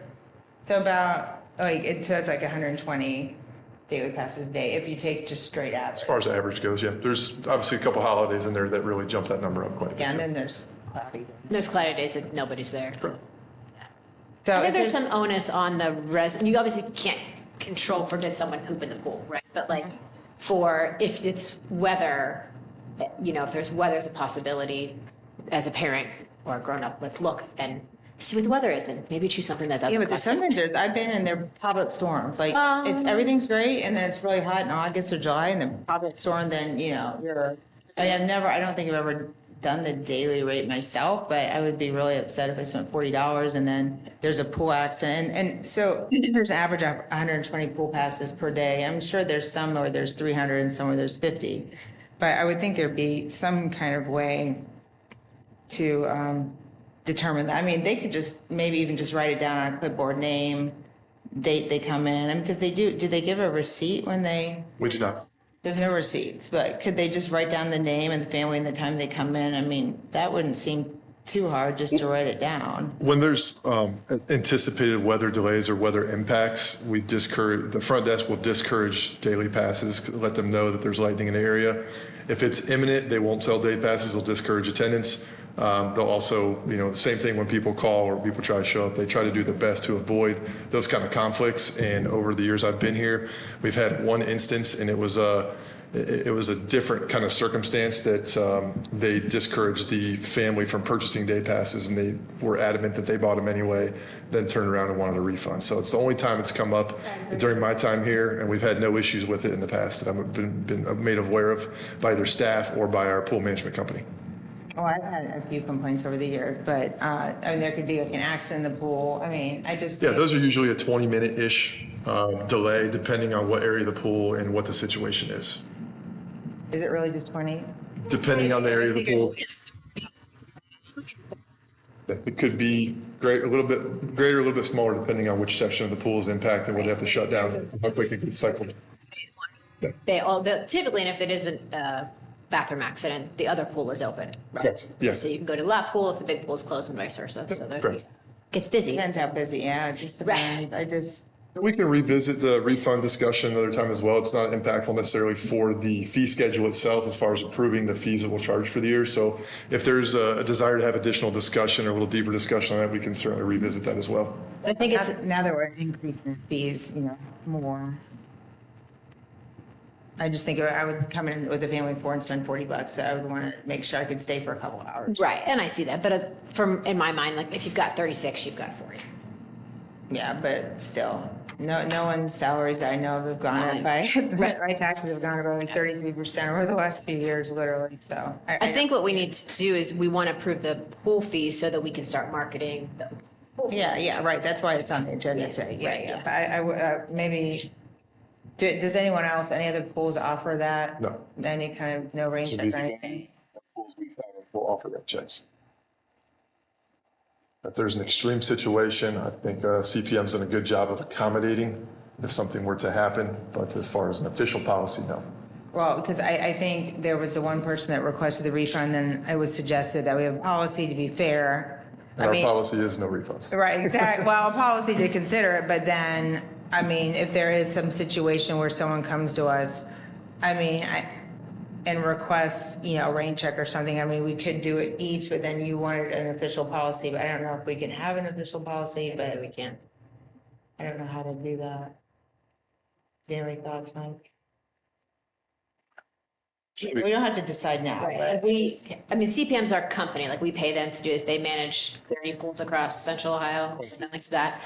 So about it's like 120 daily passes a day if you take just straight as average. far as the average goes, yeah, there's obviously a couple holidays in there that really jump that number up quite a bit. Yeah, and too. then there's cloudy. There's cloudy days that nobody's there. So I think if there's some onus on the you obviously can't control for did someone poop in the pool, right? But like for if it's weather, if there's weather's a possibility as a parent or a grown up, like look and see what the weather is and maybe choose something that doesn't. Yeah, but cost sometimes I've been in their pop-up storms. Like everything's great, and then it's really hot in August or July, and then pop-up storm. Then I don't think I've ever done the daily rate myself, but I would be really upset if I spent $40 and then there's a pool accident. And so there's an average of 120 pool passes per day. I'm sure there's some where there's 300 and some where there's 50, but I would think there'd be some kind of way to determine that. I mean, they could just maybe even just write it down on a clipboard, name, date they come in. I mean, because do they give a receipt when they? We do not. There's no receipts, but could they just write down the name and the family and the time they come in? I mean, that wouldn't seem too hard just to write it down. When there's anticipated weather delays or weather impacts, the front desk will discourage daily passes, let them know that there's lightning in the area. If it's imminent, they won't sell day passes, they'll discourage attendance. They'll also, the same thing when people call or people try to show up, they try to do their best to avoid those kind of conflicts. And over the years I've been here, we've had one instance, and it was a different kind of circumstance that they discouraged the family from purchasing day passes, and they were adamant that they bought them anyway, then turned around and wanted a refund. So it's the only time it's come up during my time here, and we've had no issues with it in the past that I've been made aware of by either staff or by our pool management company. Oh, I've had a few complaints over the years, but, I mean, there could be like an accident in the pool. I mean, I just. Yeah, those are usually a 20-minute-ish delay, depending on what area of the pool and what the situation is. Is it really just 20? Depending on the area of the pool. It could be great, a little bit greater, a little bit smaller, depending on which section of the pool is impacted, would have to shut down, how quick it gets cycled. Typically, and if it isn't a bathroom accident, the other pool is open. Right? Correct. Yes. So you can go to the lap pool if the big pool is closed and vice versa. So there's, Correct. gets busy. Depends how busy, yeah, it's just, Right. I just. We can revisit the refund discussion another time as well. It's not impactful necessarily for the fee schedule itself as far as approving the fees that we'll charge for the year. So if there's a desire to have additional discussion or a little deeper discussion on that, we can certainly revisit that as well. I think it's Now that we're increasing fees, more. I just think I would come in with a family of four and spend $40. So I would want to make sure I could stay for a couple hours. right, and I see that. But from in my mind, like if you've got 36, you've got 40. Yeah, but still, no one's salaries that I know of have gone up by, my taxes have gone up by like 33% over the last few years, literally, so. I think what we need to do is we want to approve the pool fees so that we can start marketing the pool fees. Yeah, right, that's why it's on the agenda today, yeah. But I would, maybe, does anyone else, any other pools offer that? No. Any kind of no range or anything? Pools we've had will offer that checks. If there's an extreme situation, I think CPM's done a good job of accommodating if something were to happen, but as far as an official policy, no. Well, because I think there was the one person that requested the refund, and it was suggested that we have a policy to be fair. And our policy is no refunds. Right, exactly. Well, a policy to consider it, but then, I mean, if there is some situation where someone comes to us, and requests, a rain check or something, I mean, we could do it each, but then you wanted an official policy, but I don't know if we can have an official policy, but we can't. I don't know how to do that. Do you have any thoughts, Mike? We don't have to decide now, but. CPM's our company, like we pay them to do this. They manage 30 pools across central Ohio, something like that.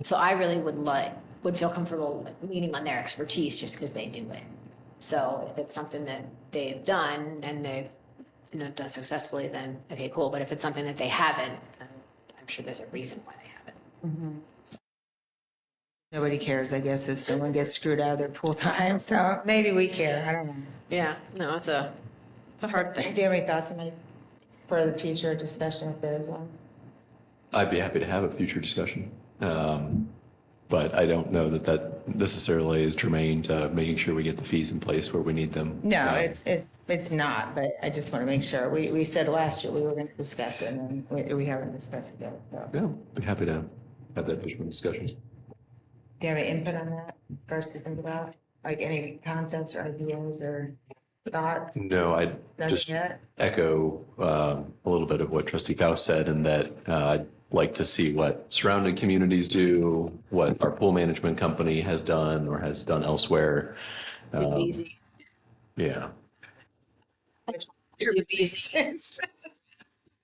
So I really would feel comfortable leaning on their expertise just because they do it. So if it's something that they've done and they've done successfully, then okay, cool. But if it's something that they haven't, I'm sure there's a reason why they haven't. Nobody cares, I guess, if someone gets screwed out of their pool time, so maybe we care, I don't know. Yeah, no, it's a hard thing. Do you have any thoughts on it for the future discussion if there is one? I'd be happy to have a future discussion. But I don't know that necessarily is germane to making sure we get the fees in place where we need them. No, it's not, but I just want to make sure. We said last year we were going to discuss it, and we haven't discussed it yet. So. Yeah, be happy to have that additional discussion. Do you have any input on that for us to think about? Like any concepts or ideas or thoughts? No, I just echo a little bit of what Trustee Faust said, and that I'd like to see what surrounding communities do, what our pool management company has done or has done elsewhere. Easy. Yeah.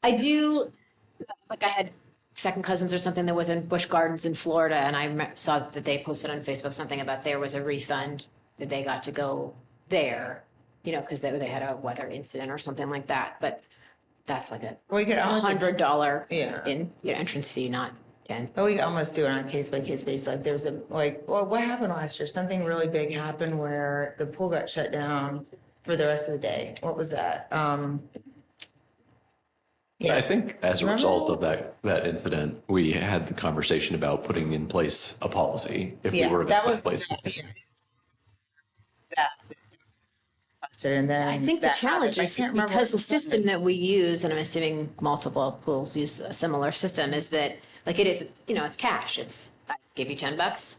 I do, like I had second cousins or something that was in Busch Gardens in Florida, and I saw that they posted on Facebook something about there was a refund that they got to go there, because they had a weather incident or something like that. But that's like a $100 entrance fee, not 10. But we could almost do it on a case by case basis. Like there's what happened last year? Something really big happened where the pool got shut down for the rest of the day. What was that? I think as a result of that incident, we had the conversation about putting in place a policy if we were to put in place. And then I think the challenge is because the system that we use, and I'm assuming multiple pools use a similar system, is that like it is, it's cash. It's I give you $10,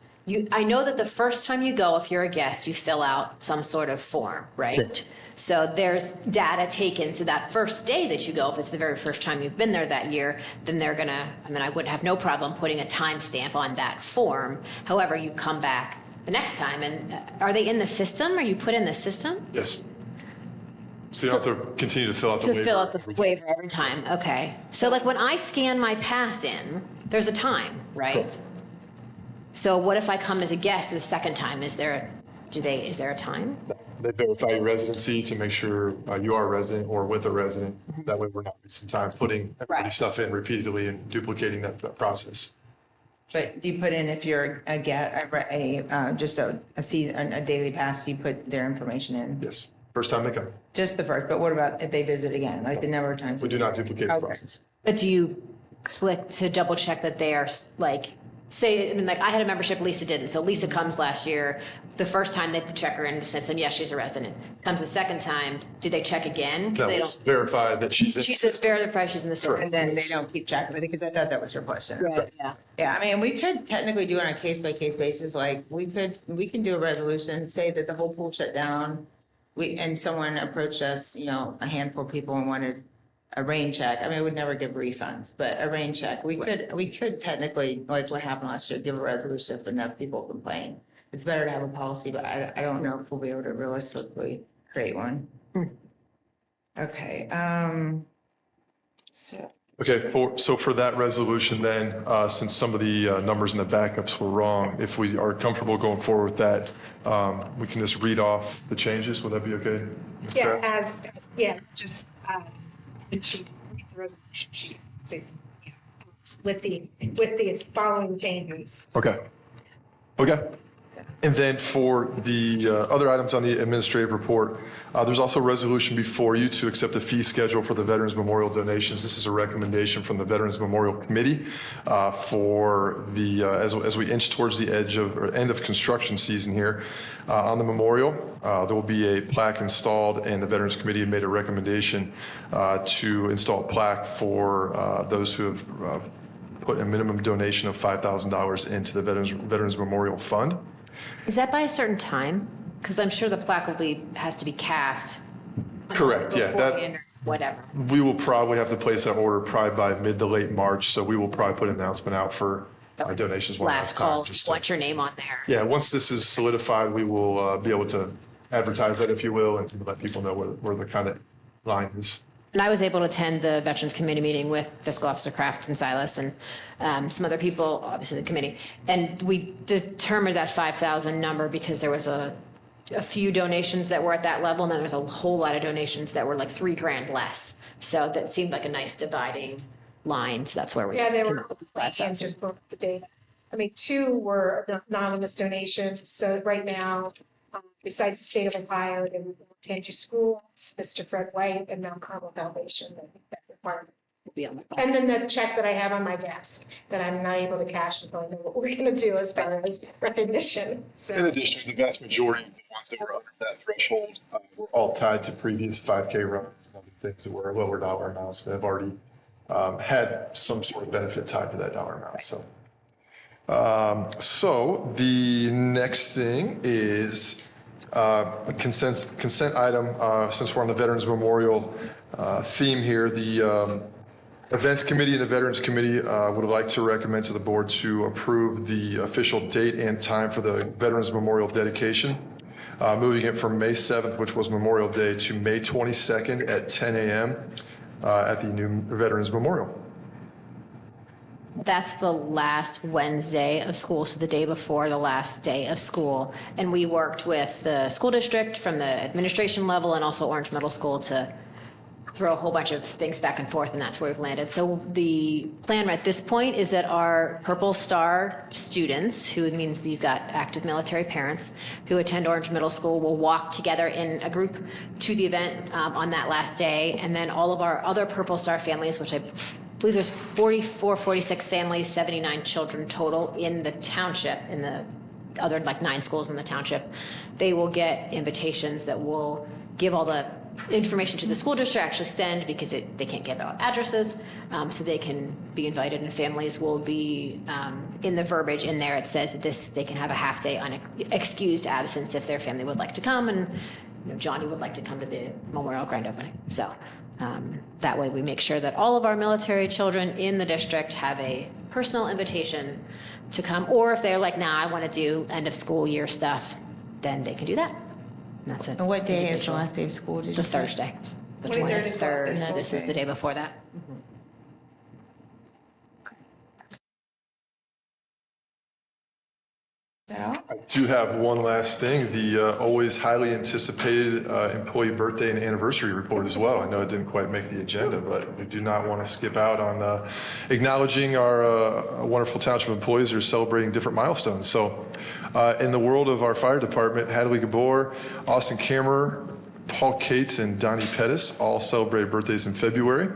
I know that the first time you go, if you're a guest, you fill out some sort of form, right? So there's data taken. So that first day that you go, if it's the very first time you've been there that year, then they're gonna, I mean, I would have no problem putting a timestamp on that form. However, you come back the next time, and are they in the system? Are you put in the system? Yes. So you don't have to continue to fill out the To waiver. fill out the waiver every time, okay. So like when I scan my pass in, there's a time, right? Correct. So what if I come as a guest the second time? Is there a time? They verify your residency to make sure you are a resident or with a resident. That way we're not wasting time putting everybody's stuff in repeatedly and duplicating that process. But you put in if you're a daily pass, you put their information in? Yes. First time they come. Just the first, but what about if they visit again, like the number of times? We do not duplicate the Okay. process. But do you click to double check that they are like, say, I mean, like I had a membership, Lisa didn't. So Lisa comes last year, the first time they check her in the system, yes, she's a resident. Comes the second time, do they check again? That They was don't. verified that she's in. She's verified she's in the system. And then they don't keep track of it, because I thought that was her question. Right, yeah. Yeah, I mean, we could technically do it on a case-by-case basis, like, we can do a resolution, say that the whole pool shut down. And someone approached us, a handful of people and wanted a rain check. I mean, I would never give refunds, but a rain check, we could technically, like what happened last year, give a resolution if enough people complain. It's better to have a policy, but I don't know if we'll be able to realistically create one. Okay, so. Okay, so for that resolution then, since some of the numbers in the backups were wrong, if we are comfortable going forward with that, we can just read off the changes. Would that be okay? Ms. Kraft? Just, the sheet, the resolution sheet, so, with the following changes. Okay. And then for the other items on the administrative report, there's also a resolution before you to accept a fee schedule for the Veterans Memorial donations. This is a recommendation from the Veterans Memorial Committee for the, as we inch towards the end of construction season here on the memorial. There will be a plaque installed, and the Veterans Committee made a recommendation to install a plaque for those who have put a minimum donation of $5,000 into the Veterans Memorial Fund. Is that by a certain time? Because I'm sure the plaque has to be cast. Correct, yeah. beforehand or whatever. We will probably have to place that order probably by mid to late March, so we will probably put an announcement out for donations one last time. Call, just to- want your name on there. Yeah, once this is solidified, we will be able to advertise that, if you will, and let people know where the kind of line is. And I was able to attend the Veterans Committee meeting with Fiscal Officer Kraft and Silas and some other people, obviously the committee. And we determined that 5,000 number because there was a few donations that were at that level, and then there's a whole lot of donations that were like $3,000 less. So that seemed like a nice dividing line. So that's where we. Yeah, they came were, up with I can't 5,000. just pull up the data. I mean, 2 were anonymous donations, so right now, besides the state of Ohio, there were Tangi Schools, Mr. Fred White, and Mount Carmel Foundation. I think that requirement. Will be on the And then the check that I have on my desk that I'm not able to cash until I know what we're gonna do as far as recognition, In so. addition, the vast majority of the ones that were under that threshold were all tied to previous 5K runs and other things that were lower dollar amounts that have already had some sort of benefit tied to that dollar amount, so. So the next thing is a consent item, since we're on the Veterans Memorial theme here, the Events Committee and the Veterans Committee would like to recommend to the board to approve the official date and time for the Veterans Memorial dedication, moving it from May 7th, which was Memorial Day, to May 22nd at 10 a.m. At the new Veterans Memorial. That's the last Wednesday of school, so the day before the last day of school. And we worked with the school district from the administration level and also Orange Middle School to throw a whole bunch of things back and forth, and that's where we've landed. So the plan at this point is that our Purple Star students, who means that you've got active military parents who attend Orange Middle School, will walk together in a group to the event on that last day. And then all of our other Purple Star families, which I believe there's 44, 46 families, 79 children total in the township, in the other like 9 schools in the township, they will get invitations that will give all the information to the school district, actually send, because they can't give out addresses, so they can be invited, and families will be, in the verbiage in there, it says that they can have a half day excused absence if their family would like to come, and Johnny would like to come to the Memorial Grand Opening. So that way we make sure that all of our military children in the district have a personal invitation to come, or if they're like, nah, I want to do end of school year stuff, then they can do that. And that's it. And what day is the last day of school? Did The you say? Thursday, the 23rd is 23rd, so Thursday. this is the day before that. I do have one last thing, the always highly anticipated employee birthday and anniversary report as well. I know it didn't quite make the agenda, but we do not want to skip out on acknowledging our wonderful township employees who are celebrating different milestones. So in the world of our fire department, Hadley Gabor, Austin Kammerer, Paul Cates, and Donnie Pettis all celebrated birthdays in February.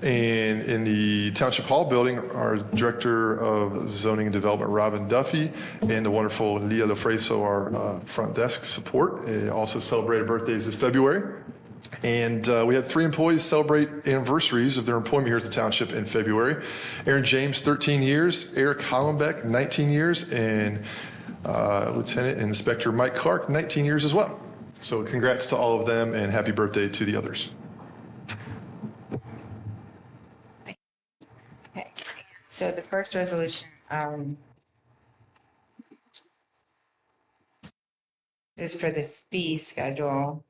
And in the Township Hall building, our Director of Zoning and Development, Robin Duffy, and the wonderful Leah Lafreso, our front desk support, also celebrated birthdays this February. And we had 3 employees celebrate anniversaries of their employment here at the Township in February. Aaron James, 13 years, Eric Hollenbeck, 19 years, and Lieutenant and Inspector Mike Clark, 19 years as well. So congrats to all of them, and happy birthday to the others. Okay. So the first resolution is for the fee schedule.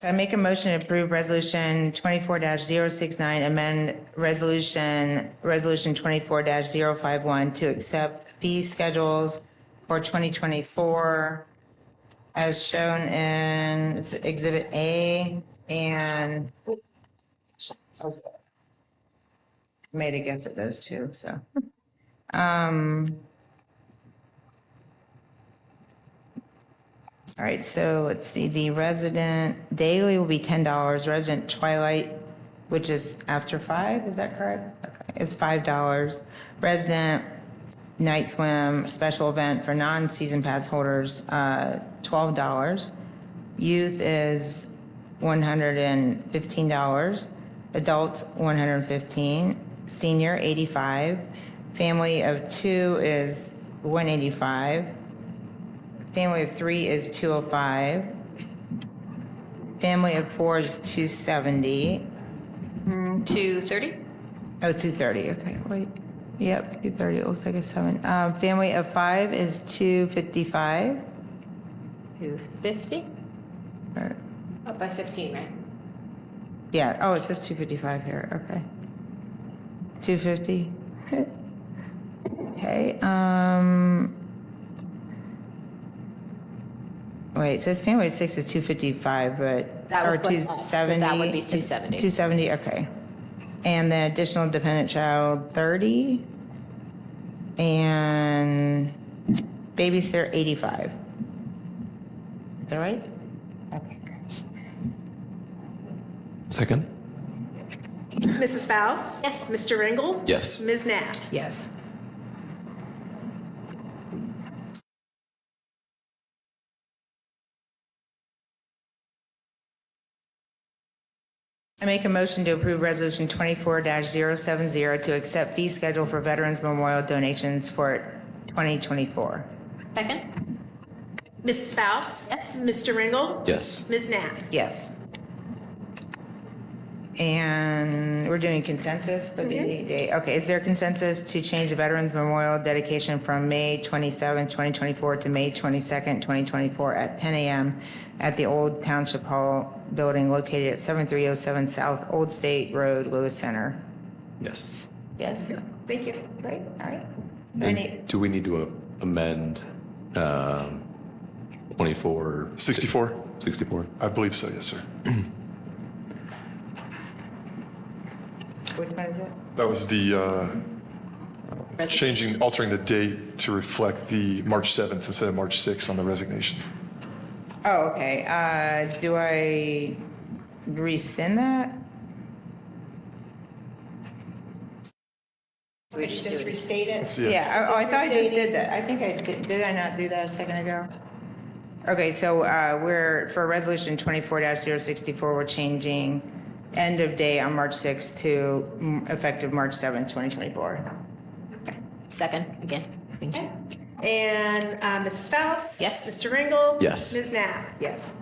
I make a motion to approve resolution 24-069, amend resolution 24-051 to accept fee schedules for 2024 as shown in Exhibit A and made a guess at those two, so. All right, so let's see, the resident daily will be $10, resident twilight, which is after 5, is that correct? Okay, is $5. Resident night swim special event for non-season pass holders, $12. Youth is $115. Adults, $115. Senior, $85. Family of 2 is $185. Family of 3 is $205. Family of 4 is $270. 2:30? Oh, $230. Okay, wait. Yep, $230. It looks like a 7. Family of 5 is $255. 250? Or- Up by 15, right? Yeah. Oh, it says $255 here. Okay. $250. Okay. Wait, it says family of 6 is $255, but That was or going up, $270. but that would be $270. $270. Okay. And the additional dependent child, $30. And babysitter, $85. Is that right? Okay. Second? Mrs. Faust? Yes. Mr. Ringel? Yes. Ms. Knapp? Yes. I make a motion to approve resolution 24-070 to accept fee schedule for Veterans Memorial donations for 2024. Second? Mrs. Faust? Yes. Mr. Ringel? Yes. Ms. Knapp? Yes. And we're doing consensus for the day. Okay, is there consensus to change the Veterans Memorial dedication from May 27th, 2024 to May 22nd, 2024 at 10 a.m. at the old Township Hall building located at 7307 South Old State Road, Lewis Center? Yes. Yes. Thank you. Great, all right. And do we need to amend 24? 64? 64? I believe so, yes, sir. Which one is it? That was the altering the date to reflect the March 7th instead of March 6th on the resignation. Oh, okay. Do I rescind that? Would you just restate it? So, Yeah, I thought I just did that. I think I did. Did I not do that a second ago? Okay, so for resolution 24-064, we're changing end of day on March 6th to effective March 7th, 2024. Second, again. Thank you. And Mrs. Faust? Yes. Mr. Ringel? Yes. Ms. Knapp? Yes.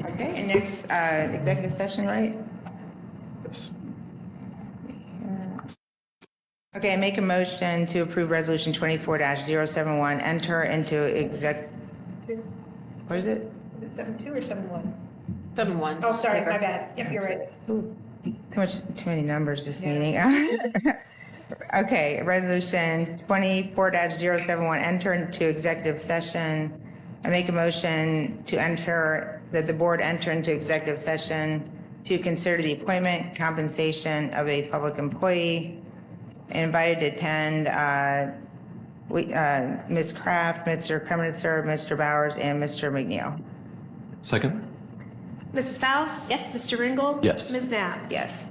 Okay, and next, executive session, right? Yes. Okay, I make a motion to approve resolution 24-071, enter into what is it? 7-2 or 7-1? 7-1. Oh, sorry, my bad. Yep, you're right. Too many numbers this meeting. Okay, resolution 24-071, enter into executive session. I make a motion that the board enter into executive session to consider the appointment, compensation of a public employee. Invited to attend, Ms. Kraft, Mr. Kremenitzer, Mr. Bowers, and Mr. McNeil. Second? Mrs. Faust? Yes. Mr. Ringel? Yes. Ms. Knapp? Yes.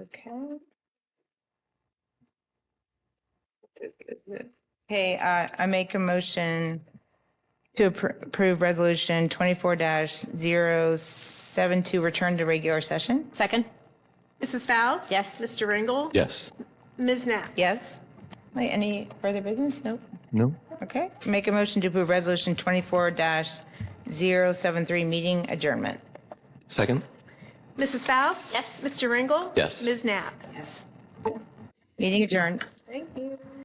Okay. Okay, I make a motion to approve resolution 24-072, return to regular session. Second? Mrs. Fouts? Yes. Mr. Ringel? Yes. Ms. Knapp? Yes. Wait, any further business? Nope. No. Okay, make a motion to approve resolution 24-073, meeting adjournment. Second? Mrs. Fouts? Yes. Mr. Ringel? Yes. Ms. Knapp? Yes. Meeting adjourned.